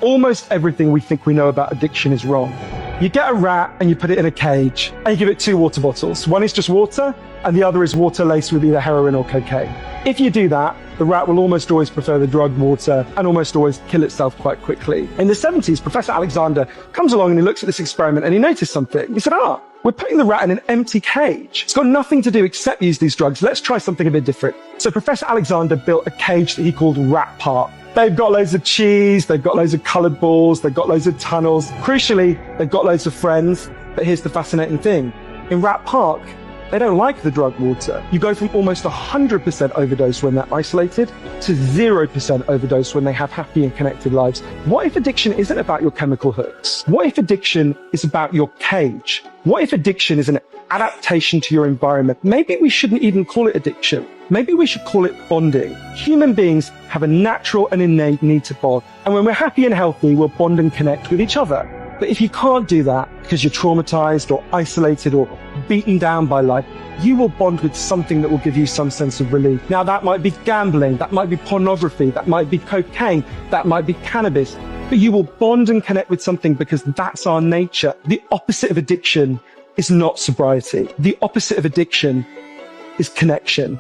almost everything we think we know about addiction is wrong. You get a rat and you put it in a cage and you give it 2 water bottles. One is just water and the other is water laced with either heroin or cocaine. If you do that, the rat will almost always prefer the drug water and almost always kill itself quite quickly. In the 70s, Professor Alexander comes along and he looks at this experiment and he noticed something. He said, we're putting the rat in an empty cage. It's got nothing to do except use these drugs. Let's try something a bit different. So Professor Alexander built a cage that he called Rat Park. They've got loads of cheese, they've got loads of coloured balls, they've got loads of tunnels. Crucially, they've got loads of friends. But here's the fascinating thing. In Rat Park, they don't like the drug water. You go from almost 100% overdose when they're isolated to 0% overdose when they have happy and connected lives. What if addiction isn't about your chemical hooks? What if addiction is about your cage? What if addiction is an adaptation to your environment? Maybe we shouldn't even call it addiction. Maybe we should call it bonding. Human beings have a natural and innate need to bond. And when we're happy and healthy, we'll bond and connect with each other. But if you can't do that because you're traumatized or isolated or beaten down by life, you will bond with something that will give you some sense of relief. Now, that might be gambling, that might be pornography, that might be cocaine, that might be cannabis, but you will bond and connect with something because that's our nature. The opposite of addiction is not sobriety. The opposite of addiction is connection.